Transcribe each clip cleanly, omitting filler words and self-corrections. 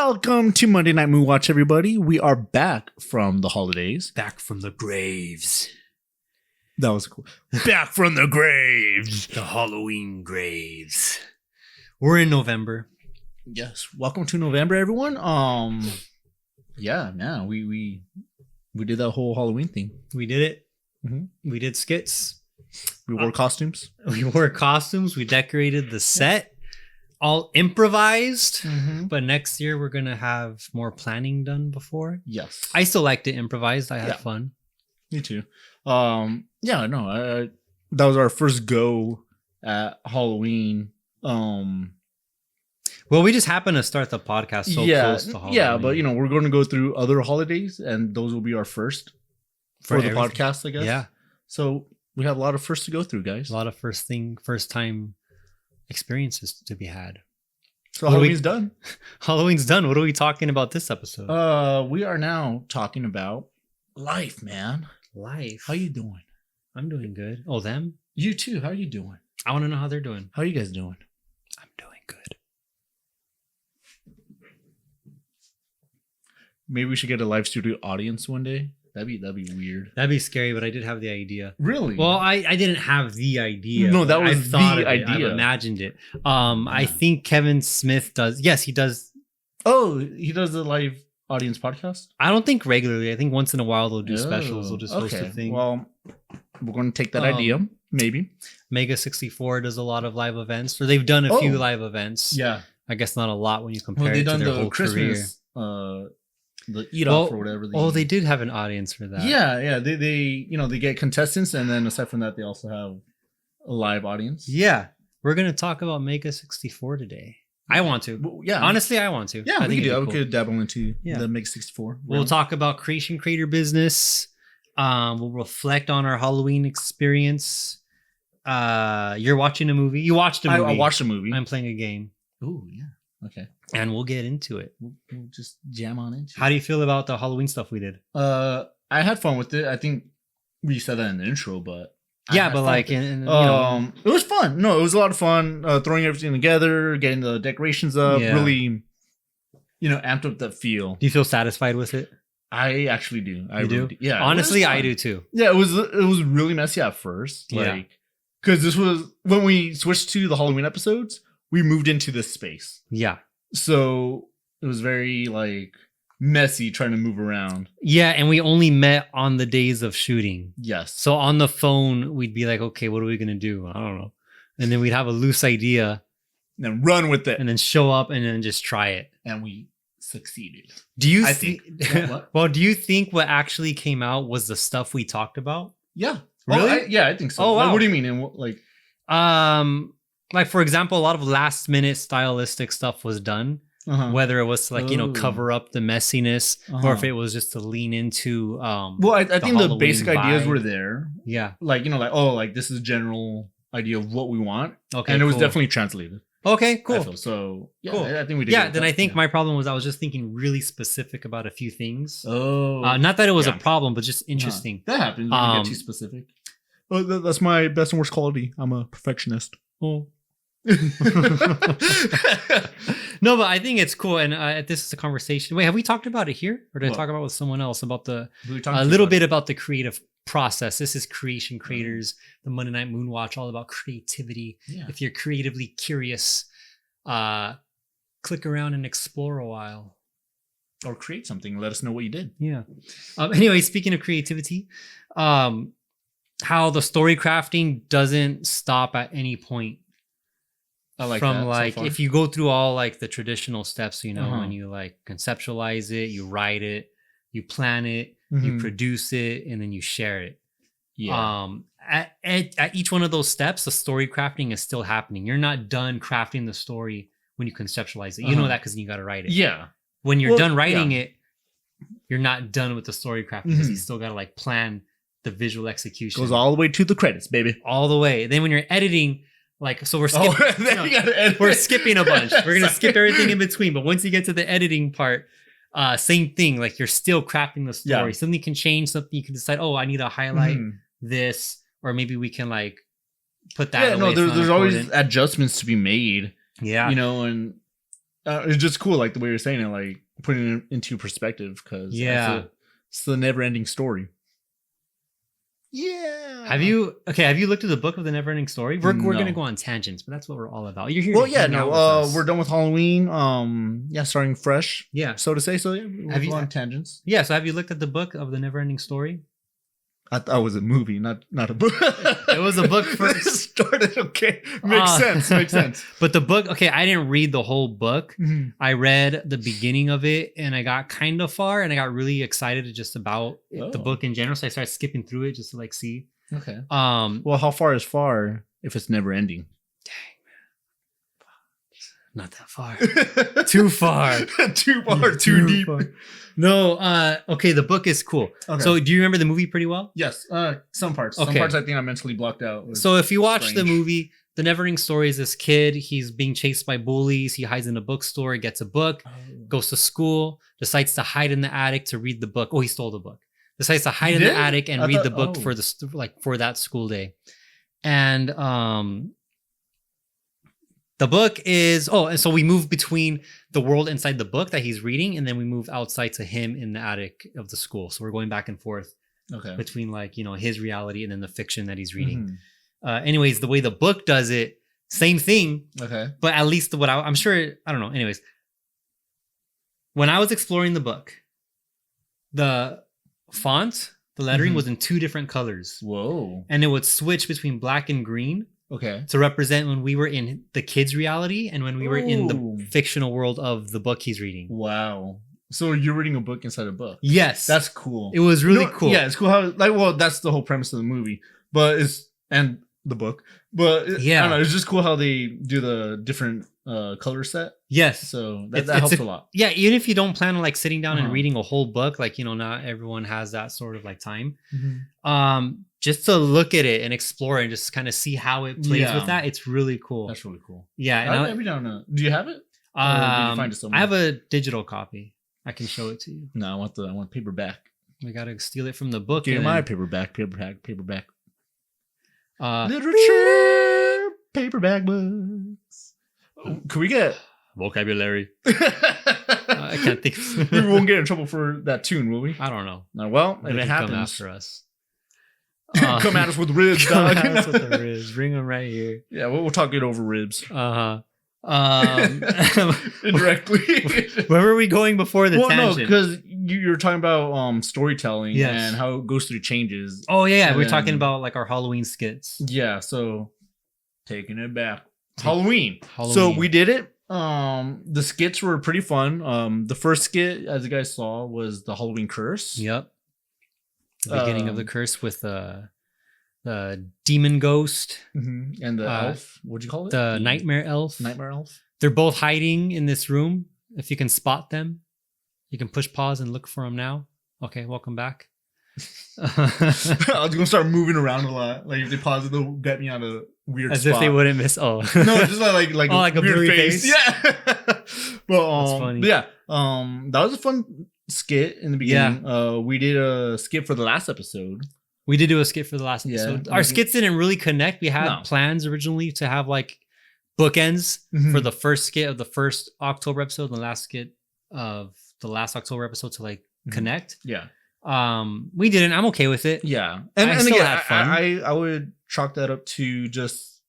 Welcome to Monday Night Moon Watch, everybody. We are back from the holidays. Back from the graves. That was cool. Back from the graves. The Halloween graves. We're in November. Yes. Welcome to November, everyone. Yeah, we did that whole Halloween thing. We did it. Mm-hmm. We did skits. We wore costumes. We wore costumes. We decorated the set. All improvised. Mm-hmm. But next year we're going to have more planning done before. Yes. I still like to improvise. I had fun. Me too. That was our first go at Halloween. Well, we just happened to start the podcast so close to Halloween. Yeah, but we're going to go through other holidays, and those will be our first for the podcast, I guess. Yeah. So we have a lot of firsts to go through, guys. A lot of first time experiences to be had. So Halloween's done. Halloween's done. What are we talking about this episode? We are now talking about life, man. Life. How you doing? I'm doing good. Oh, them? You too. How are you doing? I want to know how they're doing. How are you guys doing? I'm doing good. Maybe we should get a live studio audience one day. That'd be weird. That'd be scary, but I did have the idea. Really? Well, I didn't have the idea. No, that was the idea. I've imagined it. I think Kevin Smith does. Yes, he does. Oh, he does the live audience podcast? I don't think regularly. I think once in a while they'll do specials. They'll just host a thing. Well, we're going to take that idea. Maybe. Mega 64 does a lot of live events, or they've done a few live events. Yeah. I guess not a lot when you compare it to their whole Christmas, career. The eat off or whatever. They did have an audience for that. Yeah. They get contestants, and then aside from that, they also have a live audience. Yeah. We're going to talk about Mega 64 today. I want to. Well, yeah. Honestly, I want to. Yeah, I think we could dabble into the Mega 64. We'll talk about creator business. We'll reflect on our Halloween experience. You're watching a movie. You watched a movie. I watched a movie. I'm playing a game. Ooh, yeah. Okay. And we'll get into it. We'll just jam on into it. How do you feel about the Halloween stuff we did? I had fun with it. I think we said that in the intro, but it was fun. No, it was a lot of fun. Throwing everything together, getting the decorations up, really, amped up that feel. Do you feel satisfied with it? I actually do. You do? Yeah. Honestly, I do too. Yeah, it was really messy at first. Because this was when we switched to the Halloween episodes, we moved into this space. Yeah. So it was very messy trying to move around. Yeah, and we only met on the days of shooting. Yes. So on the phone, we'd be like, okay, what are we going to do? I don't know. And then we'd have a loose idea. And then run with it. And then show up and then just try it. And we succeeded. Do you think? Well, do you think what actually came out was the stuff we talked about? Yeah. Really? I think so. Oh, wow. What do you mean? And for example, a lot of last minute stylistic stuff was done. Whether it was to cover up the messiness or if it was just to lean into I think the basic ideas were there. Yeah. This is general idea of what we want. Okay. And it was definitely translated. Okay, cool. So yeah, cool. I think we did. Yeah, then I think my problem was I was just thinking really specific about a few things. Oh. Not that it was a problem, but just interesting. That happens when you get too specific. Well, that's my best and worst quality. I'm a perfectionist. Oh. No, but I think it's cool, and this is a conversation. Wait, have we talked about it here, or did I talk about it with someone else about a little bit about the creative process? This is Creators, the Monday Night Moon Watch, all about creativity. Yeah. If you're creatively curious, click around and explore a while, or create something. Let us know what you did. Yeah. Anyway, speaking of creativity, how the story crafting doesn't stop at any point. I like from that so if you go through all the traditional steps, when you conceptualize it, you write it, you plan it, you produce it, and then you share it. Yeah. At each one of those steps, the story crafting is still happening. You're not done crafting the story when you conceptualize it. You know that because you got to write it. Yeah. When you're done writing it, you're not done with the story crafting because you still got to plan the visual execution. Goes all the way to the credits, baby. All the way. Then when you're editing. So we're skipping. We're skipping a bunch. We're gonna skip everything in between. But once you get to the editing part, same thing. You're still crafting the story. Yeah. Something can change. Something you can decide. Oh, I need to highlight this, or maybe we can put that. Yeah, no. There's always adjustments to be made. Yeah, and it's just cool, like the way you're saying it, like putting it into perspective, because it's the never-ending story. Yeah. Have you looked at the book of the Never-Ending Story? We're gonna go on tangents, but that's what we're all about. You're here. Well, yeah, no, we're done with Halloween. Starting fresh. Yeah, so to say. So yeah, we'll go on tangents. Yeah. So have you looked at the book of the Never-Ending Story? I thought it was a movie, not a book. It was a book first. Started okay. Makes sense. But the book, okay, I didn't read the whole book. Mm-hmm. I read the beginning of it, and I got kind of far, and I got really excited just about the book in general. So I started skipping through it just to like see. Okay. Well, how far is far if it's never ending? Dang, man. Not that far. Too far. Too far. Too deep. Far. No. Okay. The book is cool. Okay. So, do you remember the movie pretty well? Yes. Some parts. Okay. Some parts I think I mentally blocked out. So, if you watch the movie, the Never-Ending Story is this kid. He's being chased by bullies. He hides in a bookstore. He gets a book. Goes to school. Decides to hide in the attic to read the book. Oh, he stole the book. Decides to hide in the attic and read the book for for that school day. And the book is and so we move between the world inside the book that he's reading, and then we move outside to him in the attic of the school. So we're going back and forth between his reality and then the fiction that he's reading. Mm-hmm. Anyways, the way the book does it, same thing. Okay. But at least I'm sure, I don't know. Anyways, when I was exploring the book, the font, the lettering was in 2 different colors. Whoa. And it would switch between black and green. Okay. To represent when we were in the kid's reality and when we were in the fictional world of the book he's reading. Wow. So you're reading a book inside a book. Yes. That's cool. It was really cool. Yeah, it's cool how that's the whole premise of the movie. And the book. But I don't know, it's just cool how they do the different color set. Yes. So that helps a lot. Yeah, even if you don't plan on like sitting down and reading a whole book, like not everyone has that sort of like time. Mm-hmm. Just to look at it and explore and just kind of see how it plays with that, it's really cool. That's really cool. Yeah. Every now and then. Do you have it? Or did you find it somewhere? I have a digital copy. I can show it to you. No, I want paperback. We gotta steal it from the book. Give my paperback. Literature, paperback books. Could we get vocabulary? I can't think. We won't get in trouble for that tune, will we? I don't know. Well, if it happens, come after us. Come at us with ribs, dog. Come at us with the ribs. Bring them right here. Yeah, we'll talk it over ribs. Indirectly. Where were we going before the tangent? No, because you're talking about storytelling and how it goes through changes. Oh yeah, we're talking about like our Halloween skits. Yeah, so taking it back. Halloween. So we did it. The skits were pretty fun. The first skit, as you guys saw, was the Halloween curse. Yep. The beginning of the curse with the demon ghost and the elf. What'd you call it? The nightmare elf. Nightmare elf. They're both hiding in this room. If you can spot them, you can push pause and look for them now. Okay, welcome back. I was gonna start moving around a lot. Like if they pause it, they'll get me on a weird As spot. if they wouldn't miss. Oh no, just like a weird face. Yeah. But that's funny. But yeah, that was a fun skit in the beginning. Yeah. We did a skit for the last episode. We did do a skit for the last episode. Our skits didn't really connect. We had plans originally to have like bookends for the first skit of the first October episode and the last skit of the last October episode to like connect. Yeah. We didn't. I'm okay with it. Yeah. And still again, had fun. I would chalk that up to just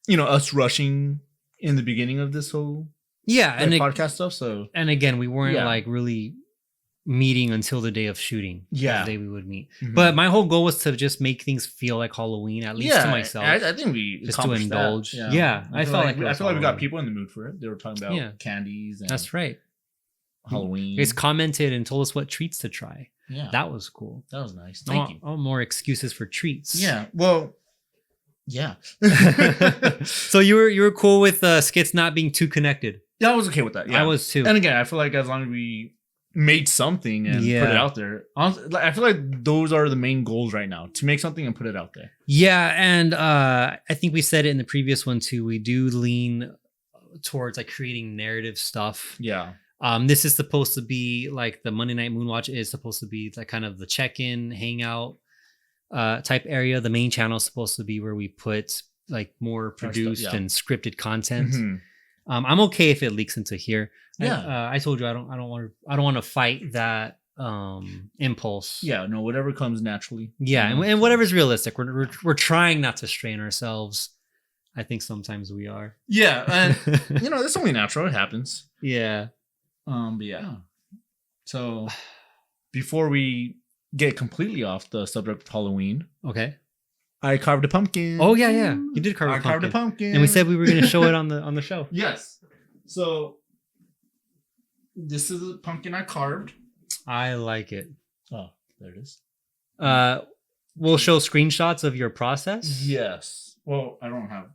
us rushing in the beginning of this whole and podcast stuff. So again, we weren't like really meeting until the day of shooting. Yeah. The day we would meet. But my whole goal was to just make things feel like Halloween, at least to myself. I think we just to indulge. That. Yeah. I felt like we got people in the mood for it. They were talking about candies and that's right. Halloween. You guys commented and told us what treats to try. Yeah. That was cool. That was nice. Thank you. All more excuses for treats. Yeah. Well, yeah. So you were cool with skits not being too connected. Yeah, I was okay with that. Yeah. I was too. And again, I feel like as long as we made something and put it out there, honestly, I feel like those are the main goals right now, to make something and put it out there. Yeah, and I think we said it in the previous one too. We do lean towards like creating narrative stuff. Yeah. This is supposed to be like the Monday Night Moonwatch is supposed to be like kind of the check-in, hangout type area. The main channel is supposed to be where we put like more produced and scripted content. I'm okay if it leaks into here. Yeah. I told you I don't want to fight that impulse. Yeah, no, whatever comes naturally. Yeah, and whatever's realistic. We're trying not to strain ourselves. I think sometimes we are. Yeah, and that's only natural. It happens. Yeah. But yeah. So before we get completely off the subject of Halloween, okay, I carved a pumpkin. Oh yeah, you did carve a pumpkin. I carved a pumpkin, and we said we were going to show it on the show. Yes. So this is a pumpkin I carved. I like it. Oh, there it is. We'll show screenshots of your process. Yes. Well, I don't have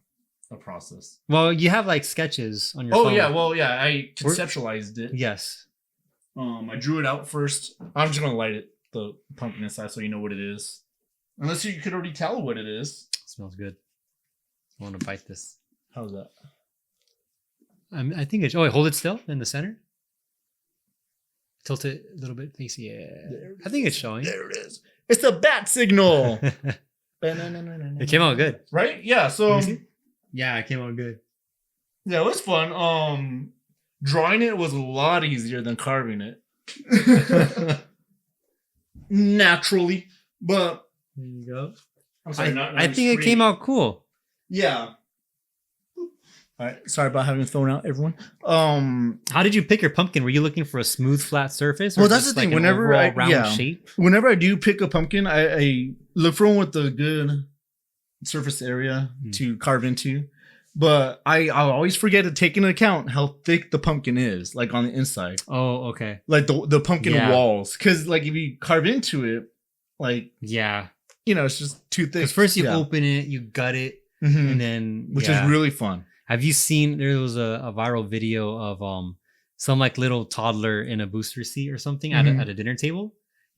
a process. Well, you have like sketches on your phone. Yeah. Well, yeah. I conceptualized it. Yes. I drew it out first. I'm just gonna light it, the pumpkin inside, so you know what it is. Unless you could already tell what it is. It smells good. I want to bite this. How's that? I think it's. Oh, wait, hold it still in the center. Tilt it a little bit. Yeah. I think it's showing. There it is. It's the bat signal. It came out good, right? Yeah. So. Yeah, it came out good. Yeah, it was fun. Drawing it was a lot easier than carving it. Naturally, but there you go. I'm sorry, I think it came out cool. Yeah. All right. Sorry about having thrown out everyone. How did you pick your pumpkin? Were you looking for a smooth, flat surface? Or well, that's the thing. Whenever round shape? Whenever I do pick a pumpkin, I look for one with a good surface area to carve into. But I'll always forget to take into account how thick the pumpkin is, like on the inside. Oh, okay. Like the pumpkin walls, because like if you carve into it, like it's just too thick. Because first you open it, you gut it, and then which is really fun. Have you seen? There was a viral video of some like little toddler in a booster seat or something at a dinner table,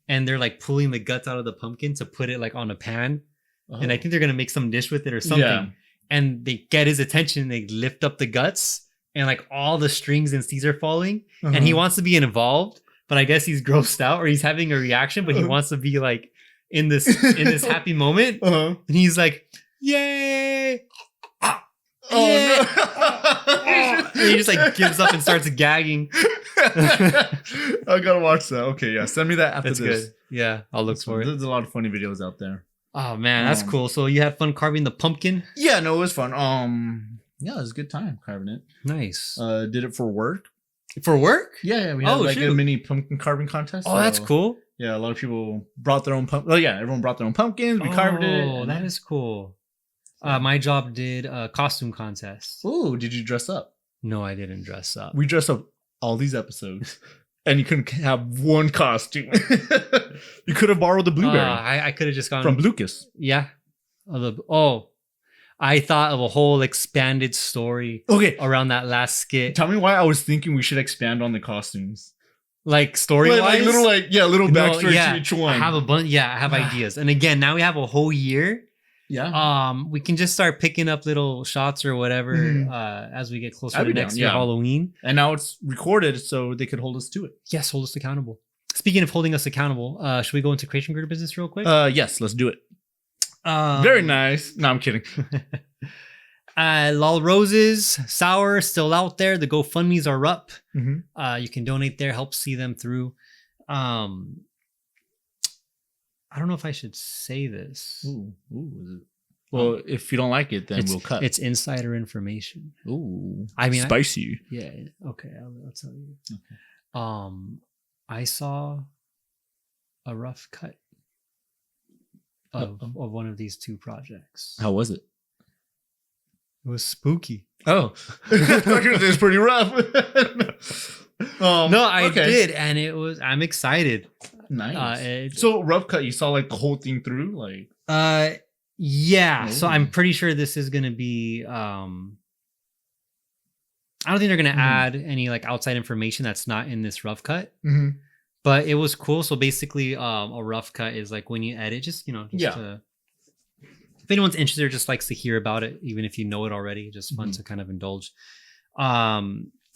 and they're like pulling the guts out of the pumpkin to put it like on a pan, and I think they're gonna make some dish with it or something. Yeah. And they get his attention. They lift up the guts, and like all the strings and seeds are falling, and he wants to be involved, but I guess he's grossed out or he's having a reaction, but he wants to be like in this happy moment, and he's like, "Yay!" No. And he just like gives up and starts gagging. I gotta watch that. Okay, yeah, send me that after this. Good. Yeah, I'll look for it. There's a lot of funny videos out there. Oh man, that's cool. So you had fun carving the pumpkin? Yeah, no, it was fun. Yeah, it was a good time carving it. Nice. Did it for work. For work? Yeah, we had a mini pumpkin carving contest. Oh, that's cool. Yeah, a lot of people brought their own pumpkin. Oh yeah, everyone brought their own pumpkins. We carved it. Oh, that is cool. My job did a costume contest. Oh, did you dress up? No, I didn't dress up. We dressed up all these episodes. And you couldn't have one costume. You could have borrowed the blueberry. I could have just gone from Lucas. Yeah. I thought of a whole expanded story. Around that last skit. Tell me why I was thinking we should expand on the costumes. Like story wise, little backstory to each one. I have a bunch. Yeah, I have ideas. And again, now we have a whole year. Yeah. We can just start picking up little shots or whatever as we get closer to next year Halloween. And now it's recorded, so they could hold us to it. Yes, hold us accountable. Speaking of holding us accountable, should we go into creation creator business real quick? Yes, let's do it. Very nice. No, I'm kidding. Lol Roses Sour still out there. The GoFundMe's are up. You can donate there, help see them through. I don't know if I should say this. Ooh. Well, if you don't like it, then we'll cut. It's insider information. Ooh. I mean, spicy. Okay. I'll tell you. Okay. I saw a rough cut of one of these two projects. How was it? It was spooky. Oh, it's pretty rough. No, I did, and I'm excited. Nice. So rough cut, you saw like the whole thing through, like. Yeah. Ooh. So I'm pretty sure this is gonna be. I don't think they're gonna add any like outside information that's not in this rough cut. But it was cool. So basically, a rough cut is like when you edit, if anyone's interested or just likes to hear about it, even if you know it already, just fun to kind of indulge.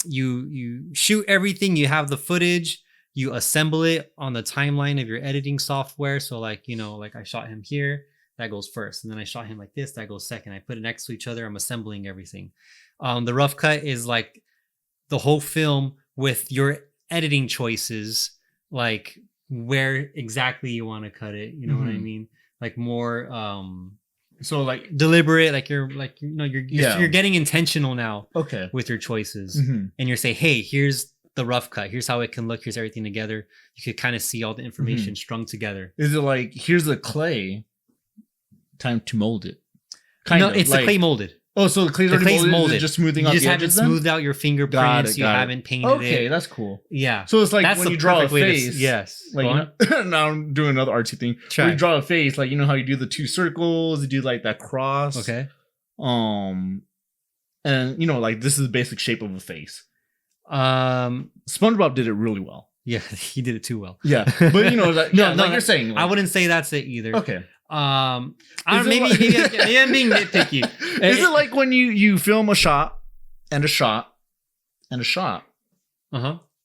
You shoot everything. You have the footage. You assemble it on the timeline of your editing software. So like I shot him here. that goes first, and then I shot him like this, that goes second. I put it next to each other. I'm assembling everything. The rough cut is like the whole film with your editing choices, like where exactly you want to cut it. You know what I mean? Like more so like deliberate, like you're getting intentional now. Okay. With your choices, and you're saying, hey, here's the rough cut. Here's how it can look. Here's everything together. You could kind of see all the information strung together. Is it like, here's the clay, time to mold it? It's the clay molded. Oh, so the clay's already molded. Is it just smoothing out the edges? You just haven't smoothed out your fingerprints. You haven't painted it. Okay, that's cool. Yeah. So it's like that's when you draw a face. Yes. Like now I'm doing another artsy thing. When you draw a face, like you know how you do the 2 circles, you do like that cross. Okay. And you know, like this is the basic shape of a face. SpongeBob did it really well. Yeah, he did it too well. Yeah, but you know, like you're saying, I wouldn't say that's it either. Okay. I don't maybe I'm being nitpicky. Is it like when you film a shot and a shot and a shot?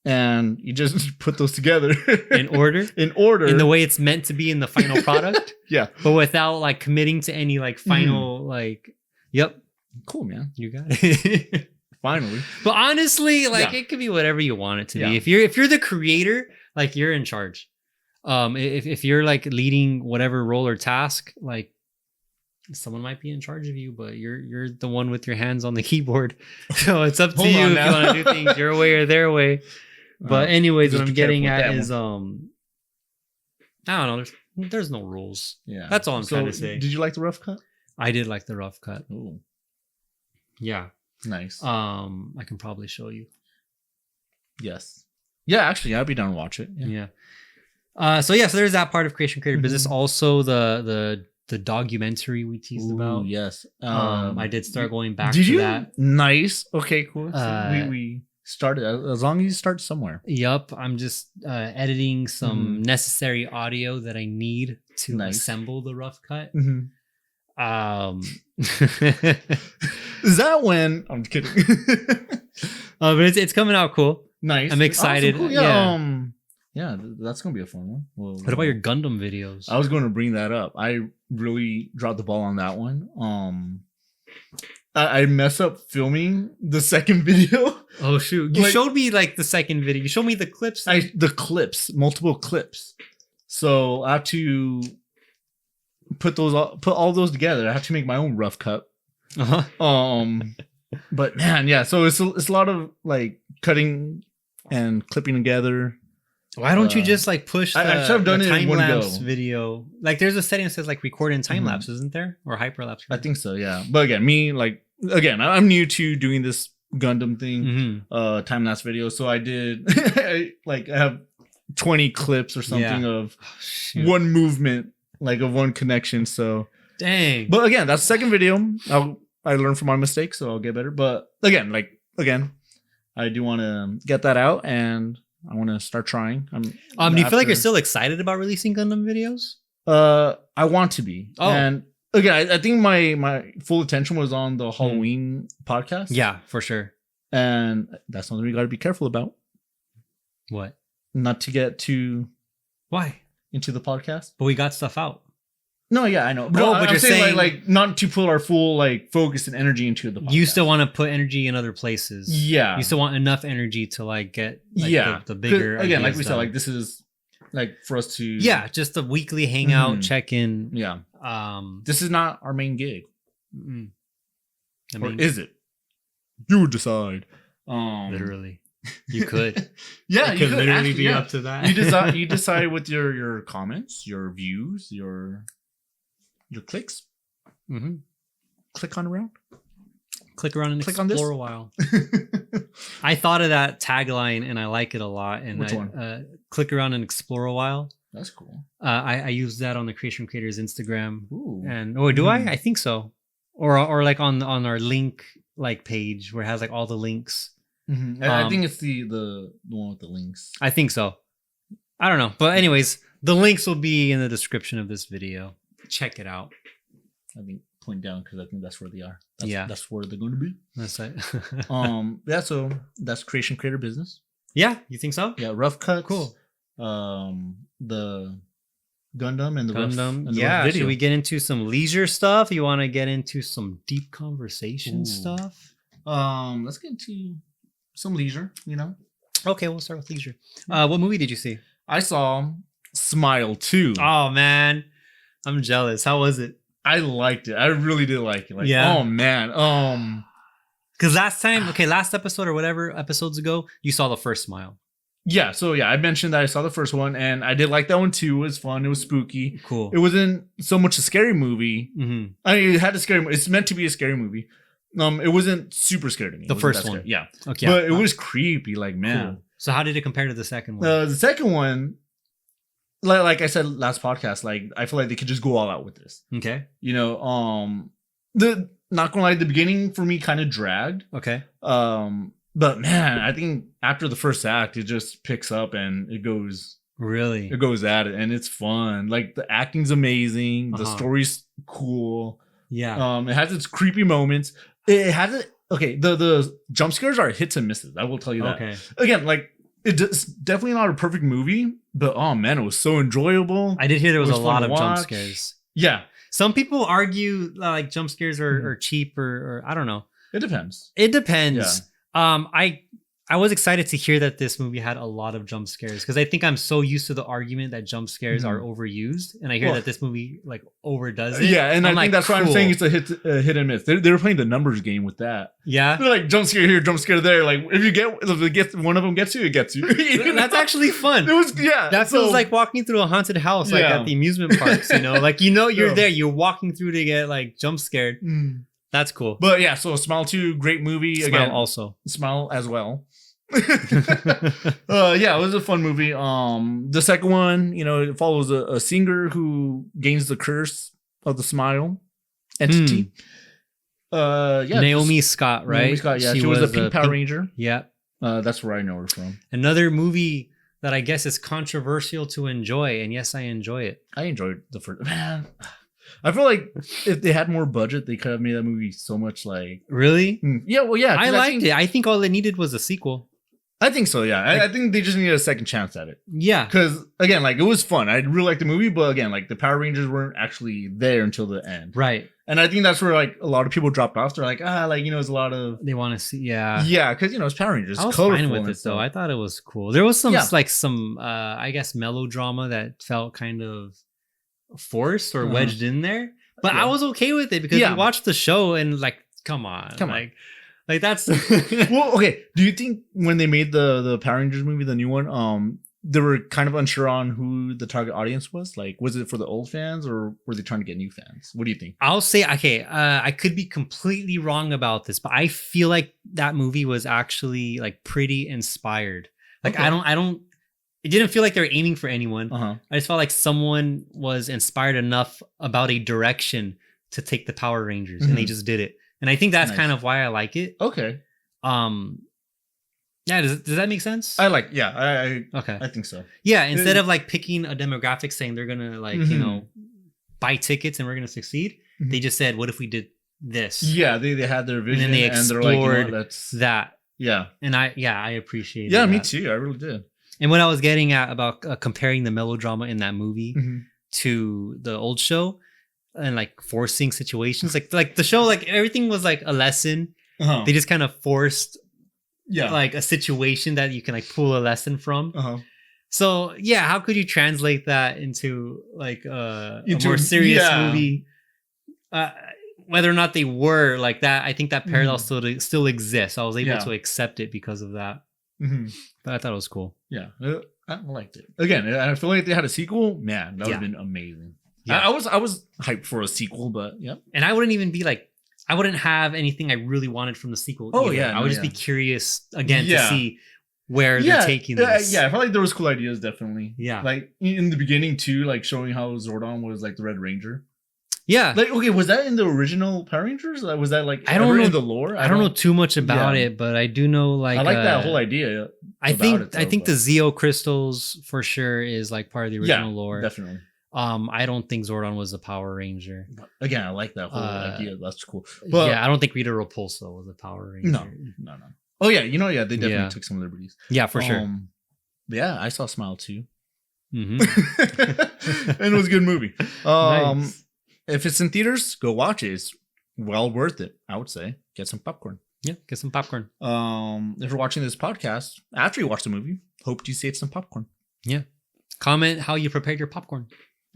And you just put those together in order in the way it's meant to be in the final product. Yeah, but without like committing to any like final like. Yep. Cool, man. You got it. Finally. But honestly, like it could be whatever you want it to be. If you're the creator, like you're in charge. If you're like leading whatever role or task, like someone might be in charge of you, but you're the one with your hands on the keyboard. So it's up to you if you want to do things your way or their way. But anyways, what I'm getting at is I don't know, there's no rules. Yeah. That's all I'm trying to say. Did you like the rough cut? I did like the rough cut. Ooh. Yeah. Nice. I can probably show you. Yes. Yeah, actually, I'd be down to watch it. Yeah. So there's that part of creation creator business. Also the documentary we teased about. Yes. I did start going back to that. Nice. Okay, cool. So we started, as long as you start somewhere. Yup. I'm just editing some necessary audio that I need to assemble the rough cut. Is that when I'm kidding? But it's coming out cool. Nice. I'm excited. Cool. Yeah, that's gonna be a fun one. What about your Gundam videos? I was going to bring that up. I really dropped the ball on that one. I messed up filming the second video. Oh shoot! You showed me like the second video. You showed me the clips. Multiple clips. So I have to put all those together. I have to make my own rough cut. But man, yeah. So it's a lot of like cutting and clipping together. Why don't you just like push I should have done it in one go. Video? Like there's a setting that says like record in time lapse, isn't there? Or hyperlapse? I think so, yeah. But again, I'm new to doing this Gundam thing, time lapse video. So I did I have 20 clips or something of one movement, like of one connection. So dang. But again, that's the second video. I learned from my mistakes, so I'll get better. But again, I do want to get that out and I want to start trying. Do you feel like you're still excited about releasing Gundam videos? I want to be. Oh. And again, I think my full attention was on the Halloween podcast. Yeah, for sure. And that's something we got to be careful about. What? Not to get too into the podcast. But we got stuff out. No, yeah, I know. But you're saying like not to put our full like focus and energy into the podcast. You still want to put energy in other places. Yeah. You still want enough energy to like get the bigger again, like we said, like this is like for us to just a weekly hangout, check in. Yeah. This is not our main gig. Or is it? You decide. Literally. You could. Yeah, you could literally actually, be up to that. You decide with your comments, your views, your clicks. Click on around. Click around and explore a while. I thought of that tagline and I like it a lot. And which one? Click around and explore a while. That's cool. I used that on the Creation Creators Instagram. Ooh. And do I? I think so. Or like on our link like page where it has like all the links. I think it's the one with the links. I think so. I don't know. But anyways, the links will be in the description of this video. Check it out. I think point down because I think that's where they are. That's where they're going to be. That's right. So that's Creation Creator Business. Yeah, you think so? Yeah, rough cuts. Cool. The Gundam and the Gundam. rough Yeah. video. Should we get into some leisure stuff? You want to get into some deep conversation Ooh. stuff? Let's get into some leisure. Okay, we'll start with leisure. What movie did you see? I saw Smile 2. Oh man, I'm jealous. How was it? I liked it. I really did like it. Like, Yeah. oh man. Because last episode or whatever episodes ago, you saw the first Smile. Yeah. So yeah, I mentioned that I saw the first one, and I did like that one too. It was fun. It was spooky. Cool. It wasn't so much a scary movie. Mm-hmm. I mean, it had a scary. It's meant to be a scary movie. It wasn't super scary to me. The It wasn't first that one. scary. Yeah. Okay. But it was creepy. Like, man. Cool. So how did it compare to the second one? The second one, like I said last podcast, like I feel like they could just go all out with this. Okay. The not gonna lie, the beginning for me kind of dragged. Okay. But man, I think after the first act, it just picks up and it goes at it, and it's fun. Like the acting's amazing, the story's cool. Yeah. It has its creepy moments. It has it. Okay, the jump scares are hits and misses. I will tell you that. Okay. Again, like it's definitely not a perfect movie, but oh man, it was so enjoyable. I did hear there was a fun lot to of jump watch. scares. Yeah, Some people argue like jump scares are cheap or I don't know. it depends. It depends. I was excited to hear that this movie had a lot of jump scares because I think I'm so used to the argument that jump scares are overused, and I hear that this movie like overdoes it. Yeah, and I'm I think that's why I'm saying it's a hit and miss. They were playing the numbers game with that. Yeah, they're like jump scare here, jump scare there. Like if one of them gets you, it gets you. That's actually fun. It was That feels like walking through a haunted house, like at the amusement parks. Like you're there, you're walking through to get like jump scared. That's cool. But yeah, so Smile 2, great movie. Smile Again, also. Smile as well. Yeah, it was a fun movie. The second one, it follows a singer who gains the curse of the smile entity. Naomi Scott, right? Naomi Scott, yeah, she was a pink Power Ranger. Yeah, that's where I know her from. Another movie that I guess is controversial to enjoy, and yes, I enjoy it. I enjoyed the first. Man, I feel like if they had more budget, they could have made that movie so much like. Really? Yeah, well, yeah. I liked it. I think all it needed was a sequel. I think so, yeah. I think they just needed a second chance at it. Yeah. Because, again, like, it was fun. I really liked the movie, but again, like, the Power Rangers weren't actually there until the end. Right. And I think that's where, like, a lot of people dropped off. They're like, it's a lot of... They want to see, yeah. Yeah, because, it's Power Rangers. I was fine with it, though. I thought it was cool. There was some, I guess, melodrama that felt kind of forced or wedged in there. But I was okay with it because you watched the show and, like, come on. Like that's well, okay. Do you think when they made the Power Rangers movie, the new one, they were kind of unsure on who the target audience was? Like, was it for the old fans or were they trying to get new fans? What do you think? I'll say, okay, I could be completely wrong about this, but I feel like that movie was actually like pretty inspired. Like, I don't. It didn't feel like they were aiming for anyone. I just felt like someone was inspired enough about a direction to take the Power Rangers, and they just did it. And I think that's kind of why I like it. Okay. Yeah, does that make sense? I think so. Yeah, instead of like picking a demographic saying they're gonna like, buy tickets and we're gonna succeed, they just said, what if we did this? Yeah, they had their vision and then they explored that. Yeah. And I appreciate it. Yeah, me too. I really did. And what I was getting at about comparing the melodrama in that movie to the old show, and like forcing situations, like the show, like everything was like a lesson. They just kind of forced, like a situation that you can like pull a lesson from. So yeah, how could you translate that into like a more serious movie? Whether or not they were like that, I think that parallel still exists. I was able to accept it because of that. But I thought it was cool. Yeah, I liked it. Again, I feel like if they had a sequel, man, that would have been amazing. Yeah. I was hyped for a sequel, but yeah. And I wouldn't even be like, I wouldn't have anything I really wanted from the sequel. Oh, either. yeah. I would just be curious again to see where they're taking this. Yeah, I felt like there was cool ideas, definitely. Yeah. Like in the beginning too, like showing how Zordon was like the Red Ranger. Yeah. Like, okay, was that in the original Power Rangers? Was that like I don't know in the lore? I don't know too much about it, but I do know like I like that whole idea. I think the Zeo crystals for sure is like part of the original lore. Definitely. I don't think Zordon was a Power Ranger. Again, I like that whole idea. That's cool. But yeah, I don't think Rita Repulsa was a Power Ranger. No. Oh yeah, they definitely took some liberties. Yeah, for sure. Yeah, I saw Smile too. Mm-hmm. And it was a good movie. Nice. If it's in theaters, go watch it. It's well worth it, I would say. Get some popcorn. Yeah, get some popcorn. If you're watching this podcast after you watch the movie, hope you save some popcorn. Yeah. Comment how you prepared your popcorn.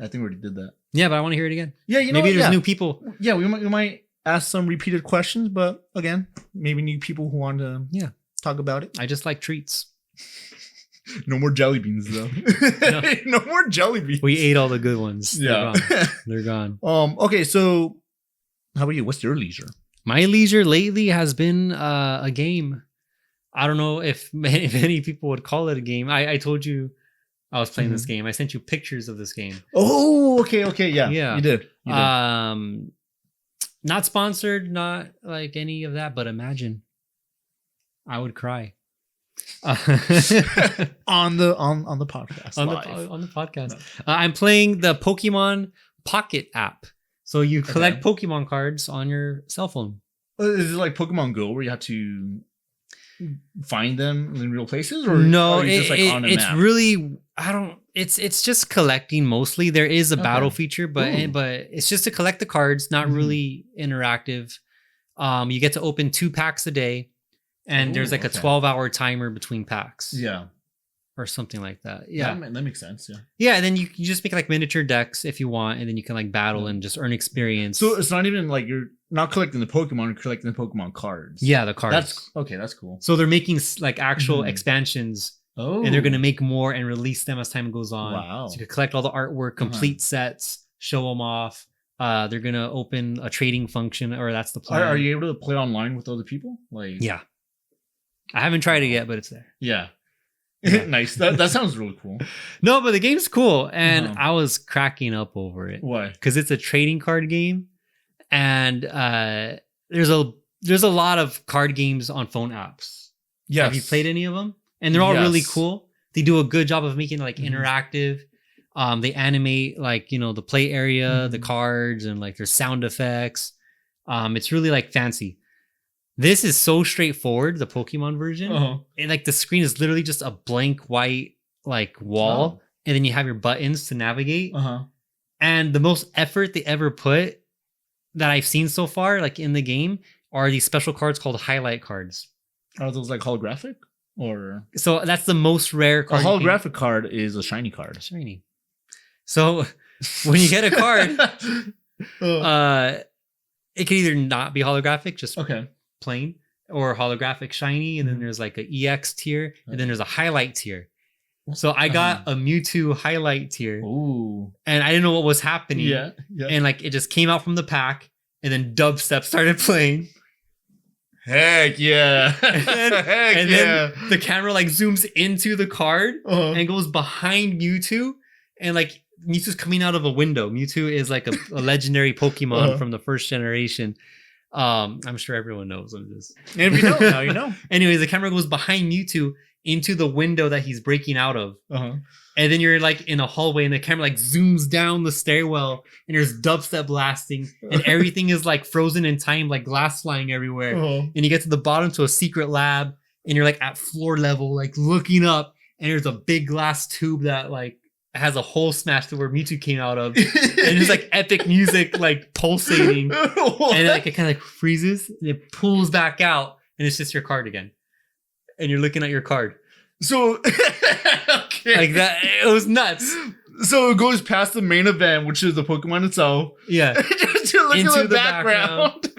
I think we already did that. Yeah, but I want to hear it again. Yeah, you know, maybe there's new people. Yeah, we might ask some repeated questions, but again, maybe new people who want to talk about it. I just like treats. No more jelly beans though. No more jelly beans. We ate all the good ones. Yeah, they're gone. Okay, so how about you? What's your leisure? My leisure lately has been a game. I don't know if many people would call it a game. I told you I was playing this game. I sent you pictures of this game. Oh, okay, yeah, you did. Not sponsored, not like any of that, but imagine I would cry on the podcast. On the podcast. No. I'm playing the Pokemon Pocket app. So you collect Pokemon cards on your cell phone. Is it like Pokemon Go where you have to find them in real places, or no? Are you just like on a it's map? Really, I don't. It's just collecting mostly. There is a battle feature, but it's just to collect the cards. Not really interactive. You get to open 2 packs a day, and there's like a 12-hour timer between packs. Yeah. Or something like that. Yeah. That makes sense. Yeah. Yeah. And then you just make like miniature decks if you want. And then you can like battle and just earn experience. So it's not even like you're not collecting the Pokemon, you're collecting the Pokemon cards. Yeah. The cards. That's cool. So they're making like actual expansions. Oh. And they're going to make more and release them as time goes on. Wow. So you can collect all the artwork, complete sets, show them off. They're going to open a trading function, or that's the plan. Are you able to play online with other people? Like, yeah. I haven't tried it yet, but it's there. Yeah. Nice. That sounds really cool. No, but the game's cool, and I was cracking up over it. Why? Because it's a trading card game, and there's a lot of card games on phone apps. Yeah, have you played any of them? And they're all really cool. They do a good job of making it like interactive. They animate like the play area, the cards, and like there's sound effects. It's really like fancy. This is so straightforward, the Pokemon version. And like the screen is literally just a blank white like wall, and then you have your buttons to navigate. And the most effort they ever put that I've seen so far, like in the game, are these special cards called highlight cards. Are those like holographic? Or so that's the most rare card. A holographic card is a shiny card. Shiny. So when you get a card, it can either not be holographic, just plain, or holographic shiny, and then there's like a EX tier, and then there's a highlight tier. So I got a Mewtwo highlight tier. Ooh. And I didn't know what was happening. Yeah. And like it just came out from the pack, and then dubstep started playing. Heck yeah. And then the camera like zooms into the card and goes behind Mewtwo, and like Mewtwo's coming out of a window. Mewtwo is like a legendary Pokemon from the first generation. I'm sure everyone knows. I'm just, and if you don't, now you know. Anyways, the camera goes behind Mewtwo into the window that he's breaking out of. And then you're like in a hallway, and the camera like zooms down the stairwell, and there's dubstep blasting, and everything is like frozen in time, like glass flying everywhere. And you get to the bottom to a secret lab, and you're like at floor level, like looking up, and there's a big glass tube that like has a hole smashed to where Mewtwo came out of, and it's like epic music like pulsating, and like it kind of like freezes, and it pulls back out, and it's just your card again, and you're looking at your card. So like that, it was nuts. So it goes past the main event, which is the Pokemon itself. Yeah, just to look into the background.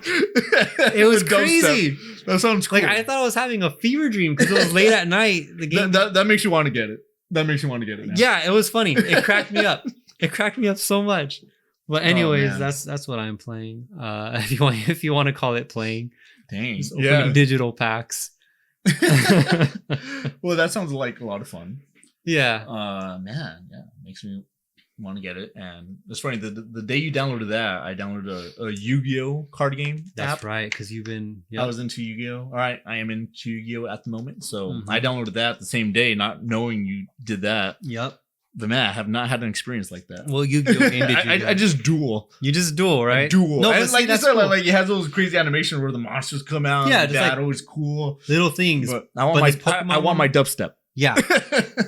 It was crazy. That sounds cool. Like I thought I was having a fever dream because it was late at night. The game that makes you want to get it. That makes you want to get it now. Yeah, it was funny. It cracked me up. It cracked me up so much. But anyways, that's what I'm playing. If you want to call it playing. Dang. Opening digital packs. Well, that sounds like a lot of fun. Yeah. Man, yeah, makes me want to get it. And it's funny, the day you downloaded that, I downloaded a Yu-Gi-Oh card game. That's right, because you've been. Yep. I was into Yu-Gi-Oh. All right, I am into Yu-Gi-Oh at the moment, so I downloaded that the same day, not knowing you did that. Yep. But man, I have not had an experience like that. Well, Yu-Gi-Oh game did you? I just duel. You just duel, right? I duel. No, but like you said, like it has those crazy animations where the monsters come out. Yeah, the battle is cool. Little things. But I want my dubstep. Yeah.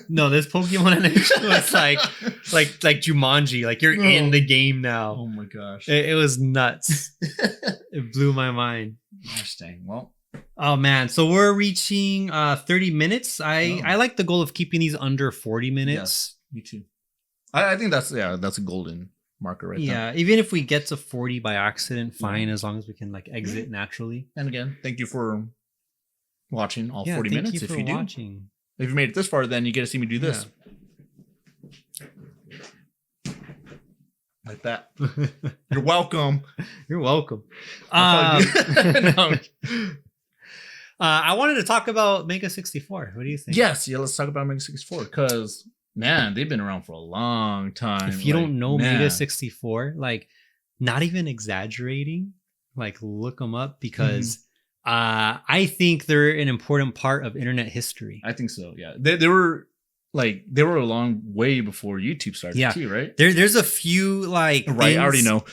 No, this Pokemon animation was like Jumanji. Like you're in the game now. Oh my gosh. It was nuts. It blew my mind. Gosh dang. Well. Oh man. So we're reaching 30 minutes. I like the goal of keeping these under 40 minutes. Yes, me too. I think that's a golden marker right there. Yeah, even if we get to 40 by accident, fine, as long as we can like exit naturally. And again, thank you for watching all 40 thank minutes. You for if you watching. If you made it this far, then you get to see me do this. Like that. You're welcome. You're welcome. No. I wanted to talk about Mega 64. What do you think? Yes, let's talk about Mega 64 because man, they've been around for a long time. If you don't know Mega 64, like not even exaggerating, like look them up because I think they're an important part of internet history. I think so. Yeah, they were a long way before YouTube started too, right? There's a few like right. I already know.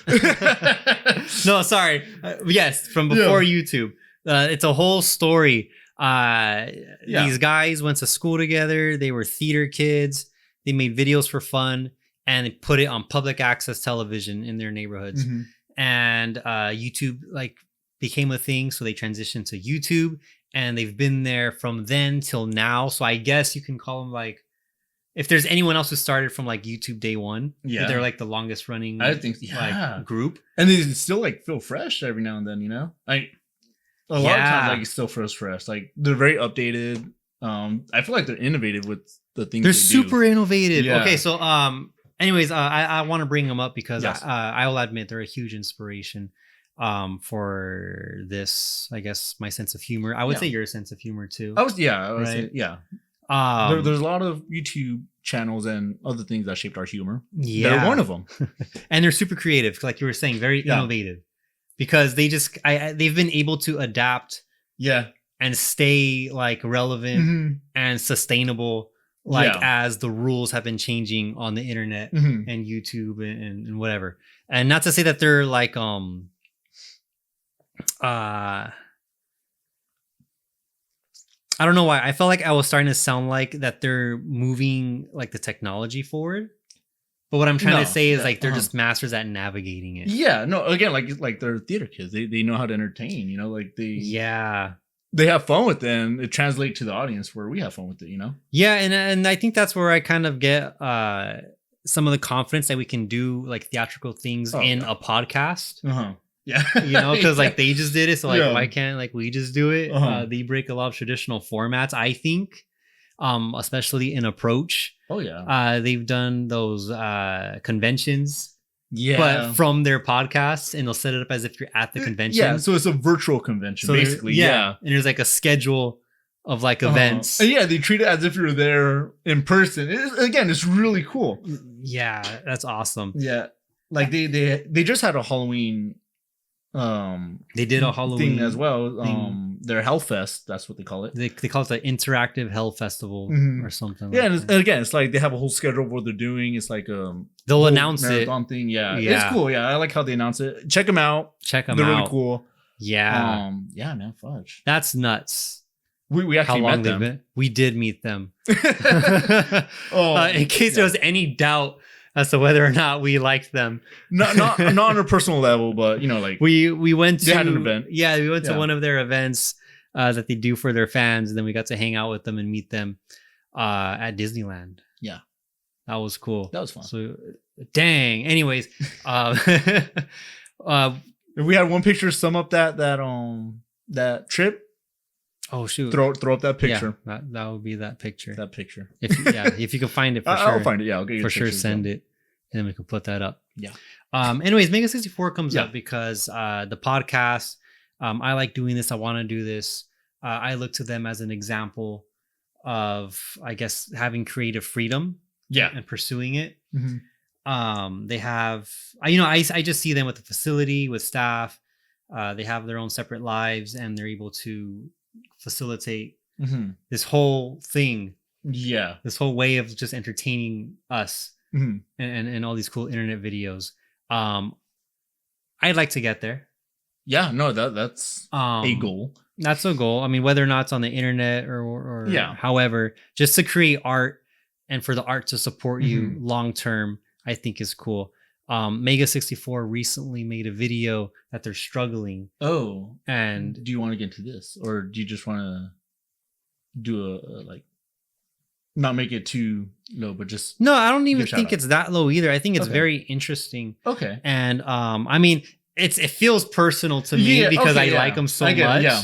No, sorry. Yes, from before YouTube. It's a whole story. These guys went to school together. They were theater kids. They made videos for fun and they put it on public access television in their neighborhoods. And YouTube like became a thing. So they transitioned to YouTube and they've been there from then till now. So I guess you can call them like, if there's anyone else who started from like YouTube day one, they're like the longest running I think like group. And they still like feel fresh every now and then, you know? Like a lot of times like it still feels fresh. Like they're very updated. I feel like they're innovative with the things they're super innovative. Yeah. Okay, so anyways, I want to bring them up because I will admit they're a huge inspiration for this, I guess, my sense of humor. I would say your sense of humor too. I would say, there's a lot of YouTube channels and other things that shaped our humor. Yeah, they're one of them, and they're super creative, like you were saying, very innovative, because they've been able to adapt, and stay like relevant and sustainable, like as the rules have been changing on the internet and YouTube and whatever. And not to say that they're like I don't know why. I felt like I was starting to sound like that they're moving like the technology forward. But what I'm trying to say is like they're just masters at navigating it. Yeah, no, again, like they're theater kids. They know how to entertain, you know, like they have fun with it and it translates to the audience where we have fun with it, you know? Yeah, and I think that's where I kind of get some of the confidence that we can do like theatrical things in a podcast. Yeah, you know, because like they just did it, so like why can't like we just do it? They break a lot of traditional formats, I think, especially in approach. They've done those conventions, but from their podcasts, and they'll set it up as if you're at the convention. Yeah, so it's a virtual convention, basically. And there's like a schedule of like events. And they treat it as if you're there in person. It's really cool. Yeah, that's awesome. Yeah, like they just had a Halloween. They did a Halloween thing as well. Their Hellfest, that's what they call it. They call it the Interactive Hell Festival or something. Yeah, and again, it's like they have a whole schedule of what they're doing. It's like they'll announce marathon thing. Yeah, it's cool. Yeah, I like how they announce it. Check them out. They're really cool. Yeah. Yeah, man, fudge. That's nuts. We actually met them. We did meet them. In case there was any doubt as to whether or not we liked them. Not on a personal level, but you know, like we went to they had an event. Yeah, we went to one of their events that they do for their fans, and then we got to hang out with them and meet them at Disneyland. Yeah, that was cool. That was fun. So, dang. Anyways, if we had one picture to sum up that trip. Oh shoot! Throw up that picture. Yeah, that would be that picture. That picture. If you can find it, for sure. I'll find it. Yeah, I'll get you for sure. Send it, and then we can put that up. Yeah. Anyways, Mega 64 comes up because the podcast. I like doing this. I want to do this. I look to them as an example of, I guess, having creative freedom. Yeah. And pursuing it. They have, I just see them with the facility, with staff. They have their own separate lives, and they're able to facilitate this whole thing, this whole way of just entertaining us and all these cool internet videos. I'd like to get there. Yeah, no, that's a goal. That's a goal. I mean, whether or not it's on the internet or Yeah. however, just to create art and for the art to support you long term, I think is cool. Mega 64 recently made a video that they're struggling. Oh, and do you want to get into this, or do you just want to do a like not make it too low, but just no? I don't even think it's that low either. I think it's very interesting. Okay, and I mean, it feels personal to me because I like them so much. Yeah,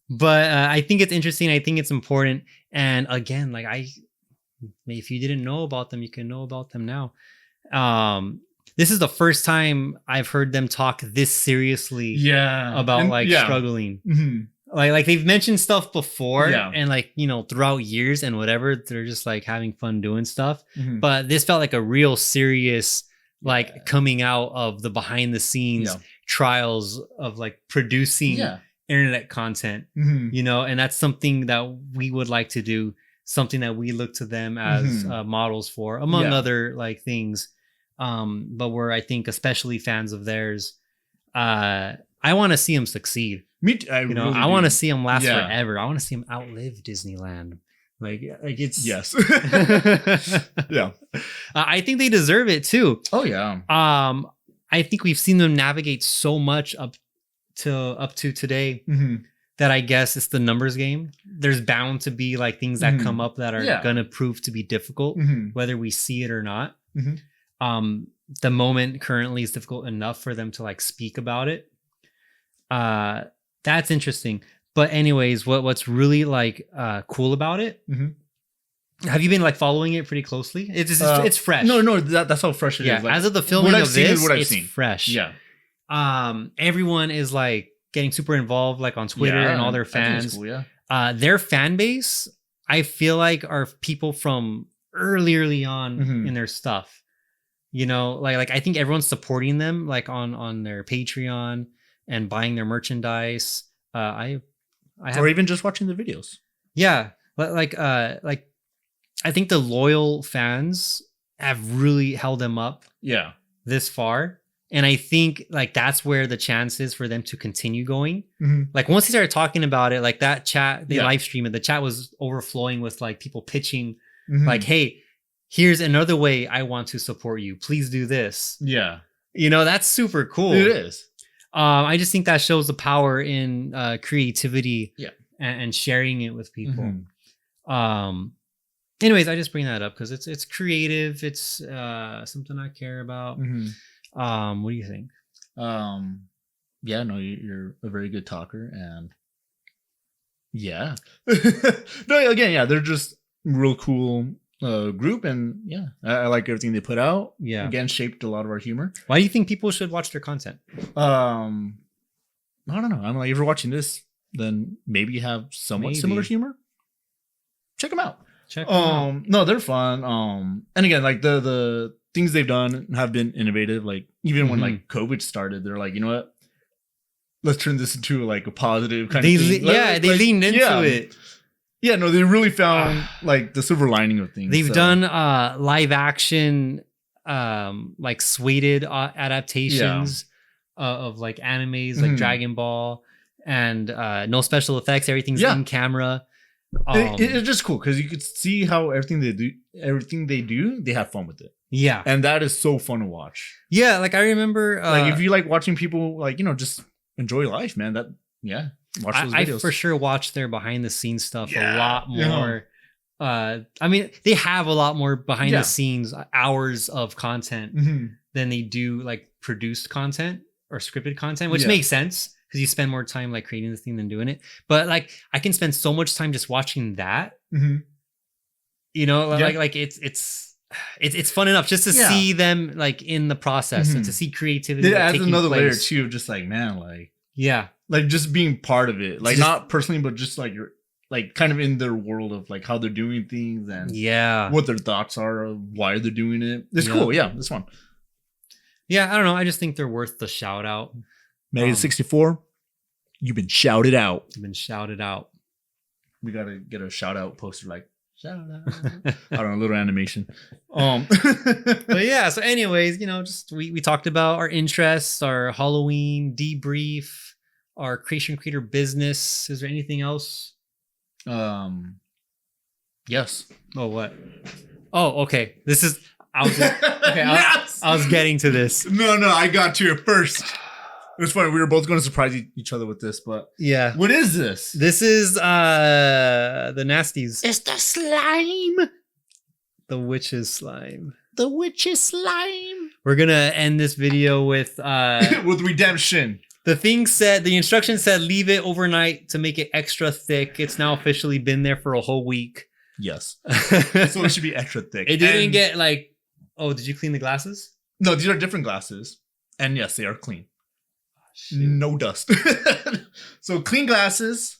but I think it's interesting. I think it's important. And again, like if you didn't know about them, you can know about them now. This is the first time I've heard them talk this seriously about struggling. Like they've mentioned stuff before and like, you know, throughout years and whatever, they're just like having fun doing stuff. But this felt like a real serious, like coming out of the behind the scenes trials of like producing internet content, you know, and that's something that we would like to do, something that we look to them as models for, among other like things. But we're, I think, especially fans of theirs. I want to see them succeed. Me too. I want to see them last forever. I want to see them outlive Disneyland. Like it's yeah. I think they deserve it too. Oh yeah. I think we've seen them navigate so much up to today that I guess it's the numbers game. There's bound to be like things that come up that are gonna prove to be difficult, whether we see it or not. The moment currently is difficult enough for them to like speak about it. That's interesting. But anyways, what's really like cool about it? Have you been like following it pretty closely? It's fresh. No, that's how fresh it is. Like, as of the filming of this, it's seen. fresh. Yeah. Everyone is like getting super involved, like on Twitter and all their fans. Cool, their fan base, I feel like, are people from early on in their stuff. You know, like I think everyone's supporting them like on their Patreon and buying their merchandise. Or even just watching the videos. Yeah, like I think the loyal fans have really held them up. Yeah, this far, and I think like that's where the chance is for them to continue going. Like once they started talking about it, like that chat, they live stream it. The chat was overflowing with like people pitching, like, "Hey, here's another way I want to support you. Please do this." Yeah, you know, that's super cool. It is. I just think that shows the power in creativity and sharing it with people. Anyways, I just bring that up because it's creative. It's something I care about. What do you think? Yeah, no, you're a very good talker, and no, again, they're just real cool group, and I like everything they put out. Again, shaped a lot of our humor. Why do you think people should watch their content? I don't know. I'm like, if you're watching this, then maybe you have somewhat similar humor. Check them out. No, they're fun. And again, like the things they've done have been innovative. Like even when like COVID started, they're like, you know what? Let's turn this into like a positive kind of thing. They leaned into it. Yeah, no, they really found like the silver lining of things. They've done live action, like sweited adaptations of like animes, like Dragon Ball, and no special effects. Everything's in camera. It's just cool because you could see how everything they do, they have fun with it. Yeah, and that is so fun to watch. Yeah, like I remember, like if you like watching people like just enjoy life, man. Watch those videos. I for sure watch their behind the scenes stuff a lot more. I mean, they have a lot more behind the scenes hours of content than they do like produced content or scripted content, which makes sense because you spend more time like creating the thing than doing it. But like I can spend so much time just watching that. You know, like it's fun enough just to see them like in the process and to see creativity. It adds another layer too of just like, man, like like just being part of it, like not personally, but just like you're like kind of in their world of like how they're doing things and what their thoughts are of why they're doing it. It's cool. Yeah, it's fun. Yeah, I don't know. I just think they're worth the shout out. Mega 64, you've been shouted out. You've been shouted out. We gotta get a shout out poster like Shout out. I don't know, a little animation. But yeah, so anyways, just we talked about our interests, our Halloween debrief, our creator business. Is there anything else? Yes. Oh, what? Oh, okay. I was getting to this. No, I got to it first. It was funny. We were both going to surprise each other with this, but yeah. What is this? This is the nasties. It's the slime. The witch's slime. The witch's slime. We're gonna end this video with with redemption. The instruction said leave it overnight to make it extra thick. It's now officially been there for a whole week. Yes. So it should be extra thick. It didn't get like, oh, did you clean the glasses? No, these are different glasses. And yes, they are clean. No dust. So clean glasses.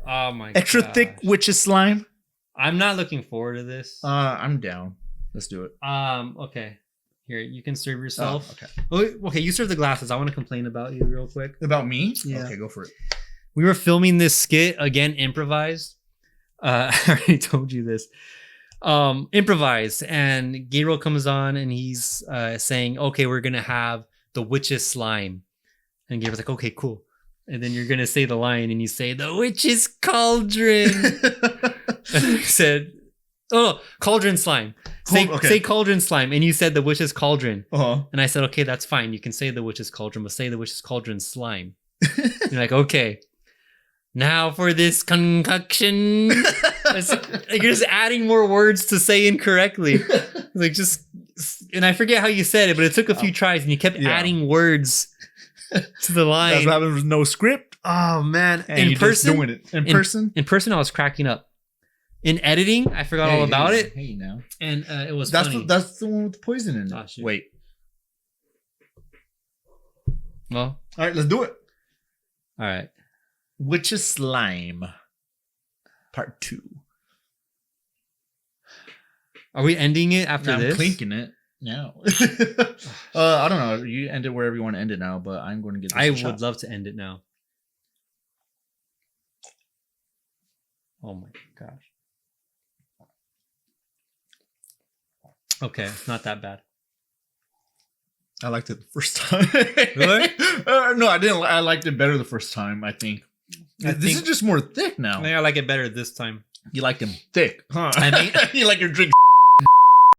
Oh my god. Extra thick witch's slime. I'm not looking forward to this. I'm down. Let's do it. Okay. Here, you can serve yourself. Oh, okay. Okay, you serve the glasses. I want to complain about you real quick. About me? Yeah. Okay, go for it. We were filming this skit, again, improvised. I already told you this. Improvised, and Gabriel comes on and he's saying, okay, we're gonna have the witch's slime. And Gabriel's like, okay, cool. And then you're gonna say the line and you say, the witch's cauldron. He said, oh, cauldron slime. Say cauldron slime. And you said the witch's cauldron. Uh-huh. And I said, okay, that's fine. You can say the witch's cauldron, but say the witch's cauldron slime. You're like, okay. Now for this concoction. You're just adding more words to say incorrectly. And I forget how you said it, but it took a few tries and you kept adding words to the line. That's what happened with no script. Oh man. And in person, doing it. In person, I was cracking up. In editing, I forgot all about it. Hey, now. And it was that's funny. That's the one with the poison in it. Oh, shoot. Wait. Well. All right, let's do it. All right. Witch's slime. Part 2. Are we ending it after this? I'm clinking it. No. I don't know. You end it wherever you want to end it now, but I'm going to get this I a would shot. love to end it now. Oh my gosh. Okay, not that bad. I liked it the first time. Really? No, I didn't. I liked it better the first time, I think. This is just more thick now. I think I like it better this time. You like them thick, huh? I mean, you like your drink